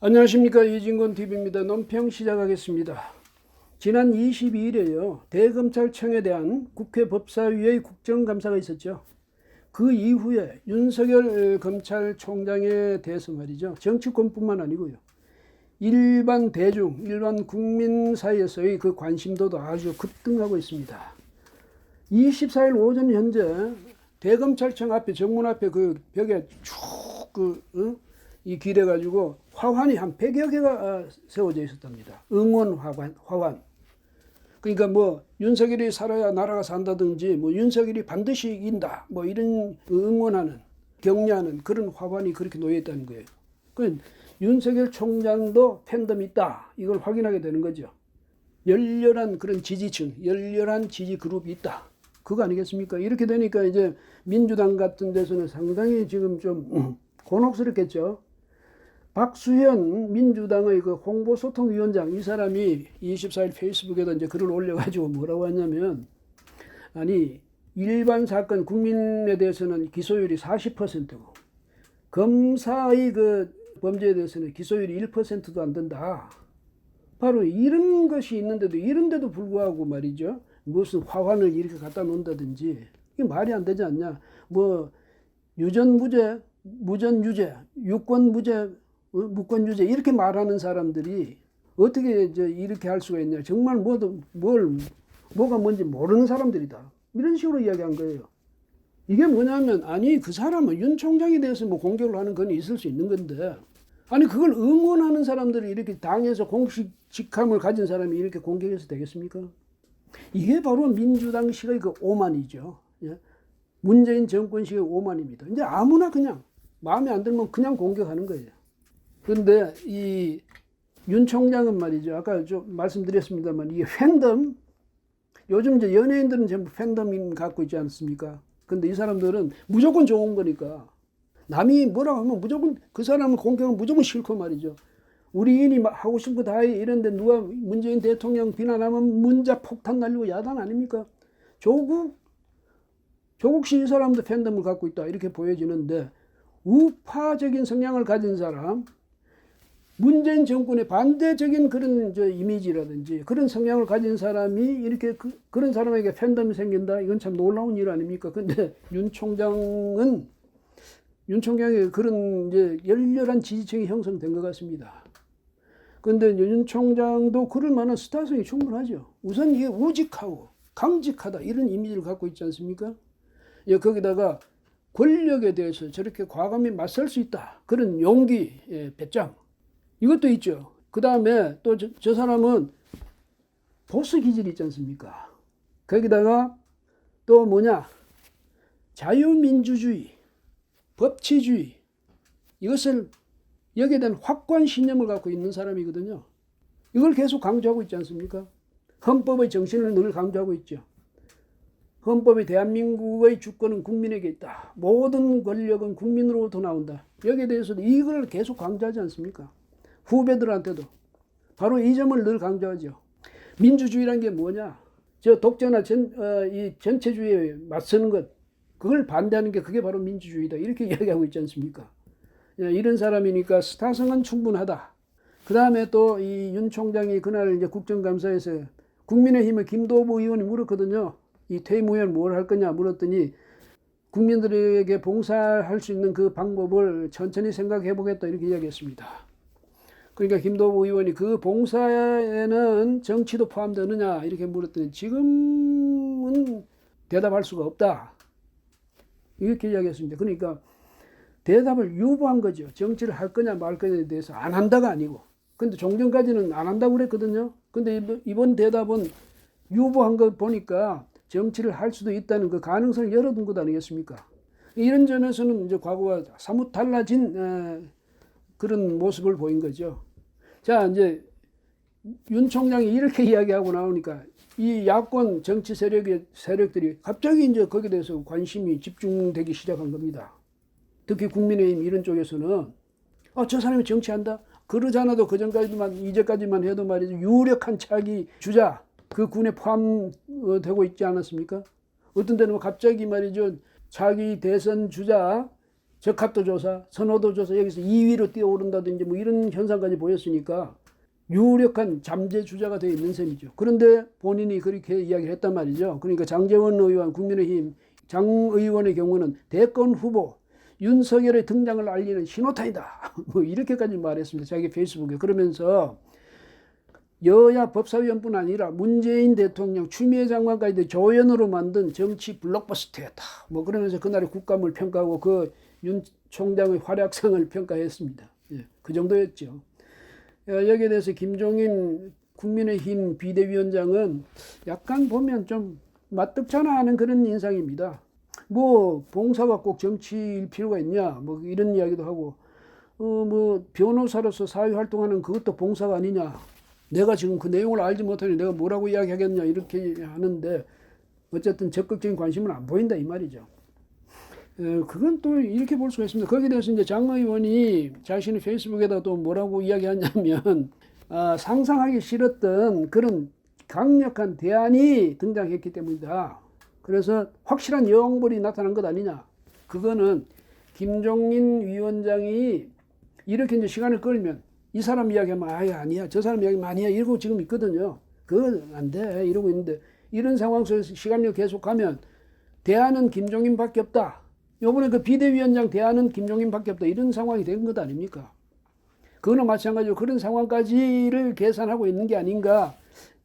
안녕하십니까, 이진곤TV입니다. 논평 시작하겠습니다. 지난 22일에요. 대검찰청에 대한 국회 법사위의 국정감사가 있었죠. 그 이후에 윤석열 검찰총장에 대해서 말이죠. 정치권뿐만 아니고요. 일반 대중, 일반 국민 사이에서의 그 관심도도 아주 급등하고 있습니다. 24일 오전 현재 대검찰청 앞에, 정문 앞에 그 벽에 이 길해가지고 화환이 한 100여 개가 세워져 있었답니다. 응원 화환. 그러니까 뭐 윤석열이 살아야 나라가 산다든지, 뭐 윤석열이 반드시 이긴다, 뭐 이런 응원하는, 격려하는 그런 화환이 그렇게 놓여 있다는 거예요. 그 윤석열 총장도 팬덤이 있다, 이걸 확인하게 되는 거죠. 열렬한 그런 지지층, 열렬한 지지 그룹이 있다, 그거 아니겠습니까? 이렇게 되니까 이제 민주당 같은 데서는 상당히 지금 좀 곤혹스럽겠죠. 박수현 민주당의 그 홍보소통위원장, 이 사람이 24일 페이스북에다 이제 글을 올려가지고 뭐라고 하냐면, 아니, 일반 사건 국민에 대해서는 기소율이 40%고, 검사의 그 범죄에 대해서는 기소율이 1%도 안 된다. 바로 이런 것이 있는데도, 이런데도 불구하고 말이죠. 무슨 화환을 이렇게 갖다 놓는다든지, 이게 말이 안 되지 않냐. 뭐, 유전무죄, 무전유죄, 유권무죄, 무권유죄 이렇게 말하는 사람들이 어떻게 이렇게 할 수가 있냐. 정말 뭐가 뭔지 모르는 사람들이다, 이런 식으로 이야기한 거예요. 이게 뭐냐면, 아니 그 사람은 윤 총장에 대해서 뭐 공격을 하는 건 있을 수 있는 건데, 아니 그걸 응원하는 사람들이 이렇게 당에서 공식 직함을 가진 사람이 이렇게 공격해서 되겠습니까? 이게 바로 민주당식의 그 오만이죠. 예? 문재인 정권식의 오만입니다. 이제 아무나 그냥 마음에 안 들면 그냥 공격하는 거예요. 그런데 이 윤 총장은 말이죠. 아까 좀 말씀드렸습니다만, 이게 팬덤, 요즘 이제 연예인들은 전부 팬덤 갖고 있지 않습니까? 근데 이 사람들은 무조건 좋은 거니까, 남이 뭐라고 하면 무조건 그 사람을 공격하면 무조건 싫고 말이죠. 우리인이 하고 싶은 거 다 해. 이런데 누가 문재인 대통령 비난하면 문자 폭탄 날리고 야단 아닙니까? 조국씨 이 사람도 팬덤을 갖고 있다, 이렇게 보여지는데, 우파적인 성향을 가진 사람, 문재인 정권의 반대적인 그런 이미지라든지 그런 성향을 가진 사람이 이렇게 그런 사람에게 팬덤이 생긴다, 이건 참 놀라운 일 아닙니까? 근데 윤 총장의 그런 열렬한 지지층이 형성된 것 같습니다. 그런데 윤 총장도 그럴 만한 스타성이 충분하죠. 우선 이게 우직하고 강직하다, 이런 이미지를 갖고 있지 않습니까? 예, 거기다가 권력에 대해서 저렇게 과감히 맞설 수 있다, 그런 용기, 배짱, 이것도 있죠. 그 다음에 또 저 사람은 보스 기질이 있지 않습니까? 거기다가 또 뭐냐, 자유민주주의, 법치주의, 이것을 여기에 대한 확고한 신념을 갖고 있는 사람이거든요. 이걸 계속 강조하고 있지 않습니까? 헌법의 정신을 늘 강조하고 있죠. 헌법이 대한민국의 주권은 국민에게 있다, 모든 권력은 국민으로부터 나온다, 여기에 대해서도 이걸 계속 강조하지 않습니까? 후배들한테도 바로 이 점을 늘 강조하죠. 민주주의란 게 뭐냐, 독재나 이 전체주의에 맞서는 것, 그걸 반대하는 게 그게 바로 민주주의다, 이렇게 이야기하고 있지 않습니까? 이런 사람이니까 스타성은 충분하다. 그 다음에 또 이 윤 총장이 그날 이제 국정감사에서 국민의힘의 김도부 의원이 물었거든요. 이 퇴임 후에 뭘 할 거냐 물었더니, 국민들에게 봉사할 수 있는 그 방법을 천천히 생각해 보겠다, 이렇게 이야기했습니다. 그러니까 김도부 의원이 그 봉사에는 정치도 포함되느냐 이렇게 물었더니, 지금은 대답할 수가 없다, 이렇게 이야기했습니다. 그러니까 대답을 유보한 거죠. 정치를 할 거냐 말 거냐에 대해서 안 한다가 아니고. 근데 종전까지는 안 한다고 그랬거든요. 근데 이번 대답은 유보한 거 보니까 정치를 할 수도 있다는 그 가능성을 열어둔 것 아니겠습니까? 이런 점에서는 이제 과거와 사뭇 달라진 그런 모습을 보인 거죠. 자, 이제 윤 총장이 이렇게 이야기하고 나오니까 이 야권 정치 세력들이 갑자기 이제 거기에 대해서 관심이 집중되기 시작한 겁니다. 특히 국민의힘 이런 쪽에서는 저 사람이 정치한다? 그러지 않아도 이제까지만 해도 말이죠, 유력한 차기 주자 그 군에 포함되고 있지 않았습니까? 어떤 데는 갑자기 말이죠, 차기 대선 주자 적합도 조사, 선호도 조사 여기서 2위로 뛰어오른다든지 뭐 이런 현상까지 보였으니까 유력한 잠재 주자가 되어 있는 셈이죠. 그런데 본인이 그렇게 이야기를 했단 말이죠. 그러니까 장제원 의원, 국민의힘 장 의원의 경우는 대권 후보 윤석열의 등장을 알리는 신호탄이다. 뭐 이렇게까지 말했습니다. 자기 페이스북에. 그러면서 여야 법사위원뿐 아니라 문재인 대통령, 추미애 장관까지 조연으로 만든 정치 블록버스터였다. 뭐 그러면서 그날의 국감을 평가하고 그 윤 총장의 활약상을 평가했습니다. 예, 그 정도였죠. 여기에 대해서 김종인 국민의힘 비대위원장은 약간 보면 좀 맞득잖아하는 그런 인상입니다. 뭐 봉사가 꼭 정치일 필요가 있냐, 뭐 이런 이야기도 하고, 뭐 변호사로서 사회 활동하는 그것도 봉사가 아니냐. 내가 지금 그 내용을 알지 못하니 내가 뭐라고 이야기하겠냐 이렇게 하는데 어쨌든 적극적인 관심은 안 보인다 이 말이죠. 그건 또 이렇게 볼 수가 있습니다. 거기에 대해서 이제 장 의원이 자신의 페이스북에다 또 뭐라고 이야기하냐면 상상하기 싫었던 그런 강력한 대안이 등장했기 때문이다. 그래서 확실한 영벌이 나타난 것 아니냐. 그거는 김종인 위원장이 이렇게 이제 시간을 끌면 이 사람 이야기하면 아니야 저 사람 이야기하면 아니야 이러고 지금 있거든요. 그건 안 돼 이러고 있는데 이런 상황 속에서 시간을 계속하면 대안은 김종인밖에 없다. 요번에 그 비대위원장 대안은 김종인밖에 없다. 이런 상황이 된 것 아닙니까? 그거는 마찬가지로 그런 상황까지를 계산하고 있는 게 아닌가.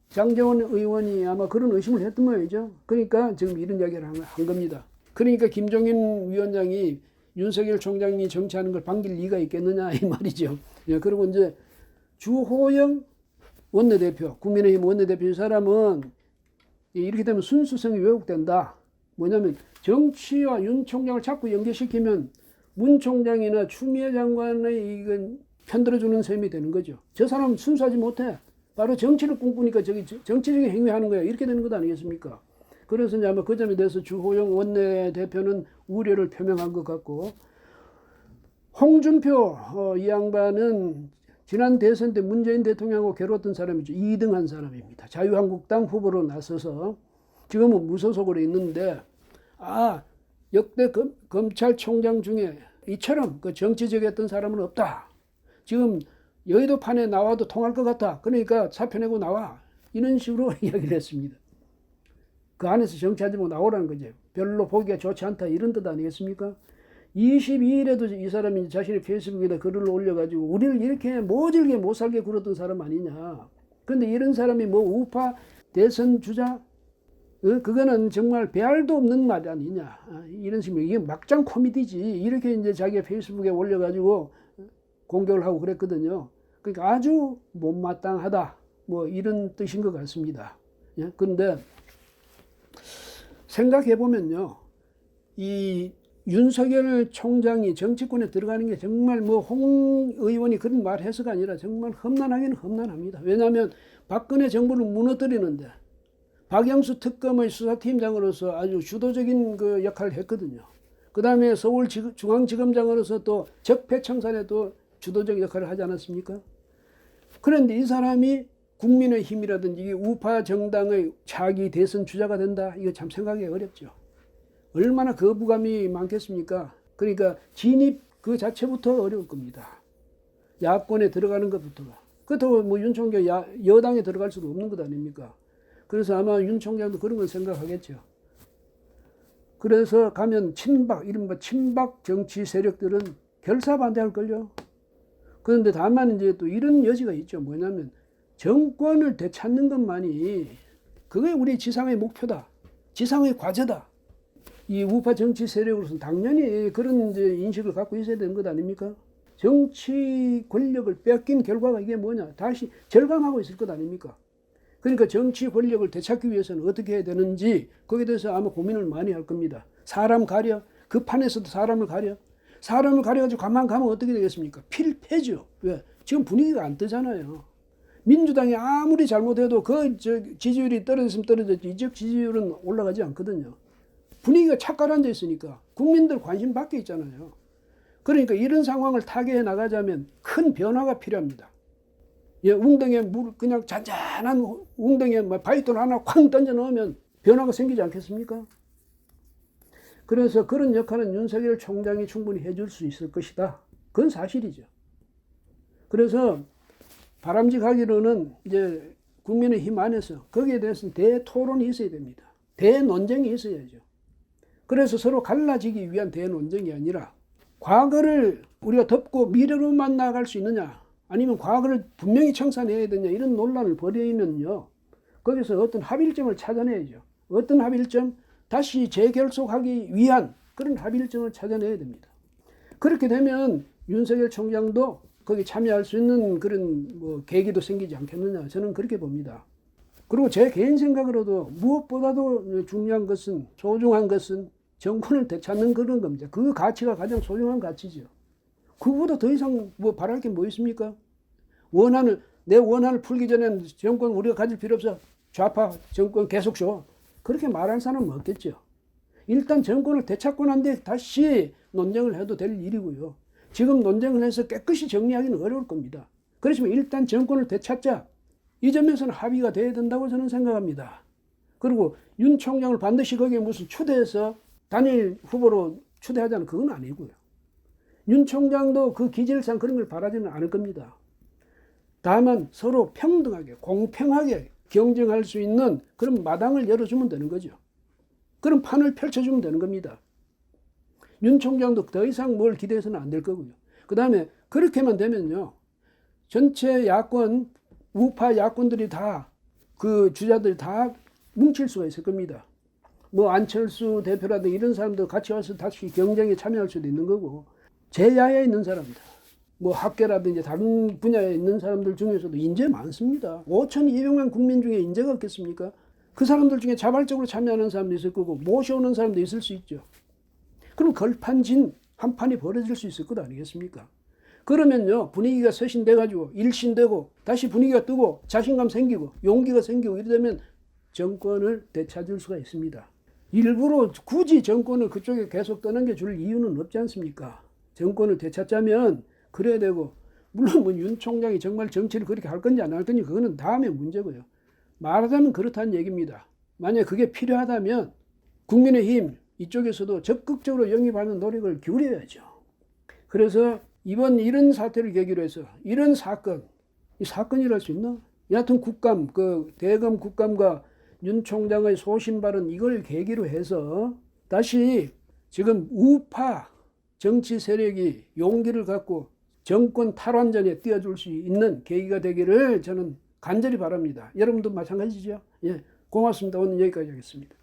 장제원 의원이 아마 그런 의심을 했던 모양이죠. 그러니까 지금 이런 이야기를 한 겁니다. 그러니까 김종인 위원장이 윤석열 총장이 정치하는 걸 반길 리가 있겠느냐 이 말이죠. 예, 그리고 이제 주호영 원내대표, 국민의힘 원내대표 이 사람은 이렇게 되면 순수성이 왜곡된다. 뭐냐면 정치와 윤 총장을 자꾸 연계시키면 문 총장이나 추미애 장관의 이건 편들어주는 셈이 되는 거죠. 저 사람은 순수하지 못해. 바로 정치를 꿈꾸니까 저기 정치적인 행위하는 거야. 이렇게 되는 것 아니겠습니까? 그래서 이제 아마 그 점에 대해서 주호영 원내대표는 우려를 표명한 것 같고, 홍준표 이 양반은 지난 대선 때 문재인 대통령하고 괴로웠던 사람이죠. 2등한 사람입니다. 자유한국당 후보로 나서서 지금은 무소속으로 있는데 역대 검찰총장 중에 이처럼 그 정치적이었던 사람은 없다. 지금 여의도 판에 나와도 통할 것 같아. 그러니까 사표 내고 나와. 이런 식으로 이야기를 했습니다. 그 안에서 정치하지 말고 나오라는 거죠. 별로 보기가 좋지 않다. 이런 뜻 아니겠습니까? 22일에도 이 사람이 자신의 페이스북에다 글을 올려가지고 우리를 이렇게 모질게 못 살게 굴었던 사람 아니냐. 근데 이런 사람이 뭐 우파 대선 주자? 그거는 정말 배알도 없는 말 아니냐. 이런 식으로 이게 막장 코미디지. 이렇게 이제 자기 페이스북에 올려가지고 공격을 하고 그랬거든요. 그러니까 아주 못마땅하다. 뭐 이런 뜻인 것 같습니다. 예? 그런데 생각해보면요. 이 윤석열 총장이 정치권에 들어가는 게 정말 뭐 홍 의원이 그런 말 해서가 아니라 정말 험난하기는 험난합니다. 왜냐하면 박근혜 정부를 무너뜨리는데 박영수 특검의 수사팀장으로서 아주 주도적인 그 역할을 했거든요. 그 다음에 서울중앙지검장으로서 또 적폐청산에 또 주도적 역할을 하지 않았습니까? 그런데 이 사람이 국민의힘이라든지 우파 정당의 차기 대선 주자가 된다? 이거 참 생각이 어렵죠. 얼마나 거부감이 많겠습니까? 그러니까 진입 그 자체부터 어려울 겁니다. 야권에 들어가는 것부터가. 그렇다고 뭐 윤 총장 여당에 들어갈 수도 없는 것 아닙니까? 그래서 아마 윤 총장도 그런 걸 생각하겠죠. 그래서 가면 이른바 친박 정치 세력들은 결사반대할걸요. 그런데 다만 이제 또 이런 여지가 있죠. 뭐냐면 정권을 되찾는 것만이 그게 우리 지상의 목표다. 지상의 과제다. 이 우파 정치 세력으로서는 당연히 그런 이제 인식을 갖고 있어야 되는 것 아닙니까? 정치 권력을 뺏긴 결과가 이게 뭐냐? 다시 절감하고 있을 것 아닙니까? 그러니까 정치 권력을 되찾기 위해서는 어떻게 해야 되는지 거기에 대해서 아마 고민을 많이 할 겁니다. 사람 가려? 그 판에서도 사람을 가려? 사람을 가려가지고 가만 가면 어떻게 되겠습니까? 필패죠. 왜? 지금 분위기가 안 뜨잖아요. 민주당이 아무리 잘못해도 지지율이 떨어졌으면 떨어졌지 이적 지지율은 올라가지 않거든요. 분위기가 착 가라앉아 있으니까 국민들 관심 밖에 있잖아요. 그러니까 이런 상황을 타개해 나가자면 큰 변화가 필요합니다. 예, 웅덩이에 그냥 잔잔한 웅덩이에 바위돌 하나 쾅 던져 넣으면 변화가 생기지 않겠습니까? 그래서 그런 역할은 윤석열 총장이 충분히 해줄 수 있을 것이다. 그건 사실이죠. 그래서 바람직하기로는 이제 국민의힘 안에서 거기에 대해서는 대토론이 있어야 됩니다. 대논쟁이 있어야죠. 그래서 서로 갈라지기 위한 대논쟁이 아니라 과거를 우리가 덮고 미래로만 나아갈 수 있느냐, 아니면 과거를 분명히 청산해야 되냐, 이런 논란을 벌이면요, 거기서 어떤 합일점을 찾아내야죠. 어떤 합일점? 다시 재결속하기 위한 그런 합일점을 찾아내야 됩니다. 그렇게 되면 윤석열 총장도 거기 참여할 수 있는 그런 뭐 계기도 생기지 않겠느냐, 저는 그렇게 봅니다. 그리고 제 개인 생각으로도 무엇보다도 중요한 것은, 소중한 것은 정권을 되찾는 그런 겁니다. 그 가치가 가장 소중한 가치죠. 그거보다 더 이상 뭐 바랄 게 뭐 있습니까? 내 원한을 풀기 전엔 정권 우리가 가질 필요 없어. 좌파 정권 계속 줘. 그렇게 말할 사람은 없겠죠. 일단 정권을 되찾고 난 뒤에 다시 논쟁을 해도 될 일이고요. 지금 논쟁을 해서 깨끗이 정리하기는 어려울 겁니다. 그렇지만 일단 정권을 되찾자. 이 점에서는 합의가 돼야 된다고 저는 생각합니다. 그리고 윤 총장을 반드시 거기에 무슨 추대해서 단일 후보로 추대하자는 그건 아니고요. 윤 총장도 그 기질상 그런 걸 바라지는 않을 겁니다. 다만 서로 평등하게, 공평하게 경쟁할 수 있는 그런 마당을 열어주면 되는 거죠. 그런 판을 펼쳐주면 되는 겁니다. 윤 총장도 더 이상 뭘 기대해서는 안 될 거고요. 그 다음에 그렇게만 되면요, 전체 야권, 우파 야권들이 다, 그 주자들이 다 뭉칠 수가 있을 겁니다. 뭐 안철수 대표라든지 이런 사람도 같이 와서 다시 경쟁에 참여할 수도 있는 거고, 제야에 있는 사람들, 뭐 학계라든지 다른 분야에 있는 사람들 중에서도 인재 많습니다. 5,200만 국민 중에 인재가 없겠습니까? 그 사람들 중에 자발적으로 참여하는 사람도 있을 거고 모셔오는 사람도 있을 수 있죠. 그럼 걸판진 한 판이 벌어질 수 있을 것 아니겠습니까? 그러면요, 분위기가 쇄신돼가지고 일신되고 다시 분위기가 뜨고 자신감 생기고 용기가 생기고 이러면 정권을 되찾을 수가 있습니다. 일부러 굳이 정권을 그쪽에 계속 떠넘겨 줄 이유는 없지 않습니까? 정권을 되찾자면 그래야 되고, 물론 뭐 윤 총장이 정말 정치를 그렇게 할 건지 안 할 건지 그거는 다음에 문제고요. 말하자면 그렇다는 얘기입니다. 만약 그게 필요하다면 국민의힘 이쪽에서도 적극적으로 영입하는 노력을 기울여야죠. 그래서 이번 이런 사태를 계기로 해서 이런 사건, 이 사건이랄 수 있나? 여하튼 국감, 그 대검 국감과 윤 총장의 소신 발언, 이걸 계기로 해서 다시 지금 우파 정치 세력이 용기를 갖고 정권 탈환전에 뛰어들 수 있는 계기가 되기를 저는 간절히 바랍니다. 여러분도 마찬가지죠? 예, 고맙습니다. 오늘 여기까지 하겠습니다.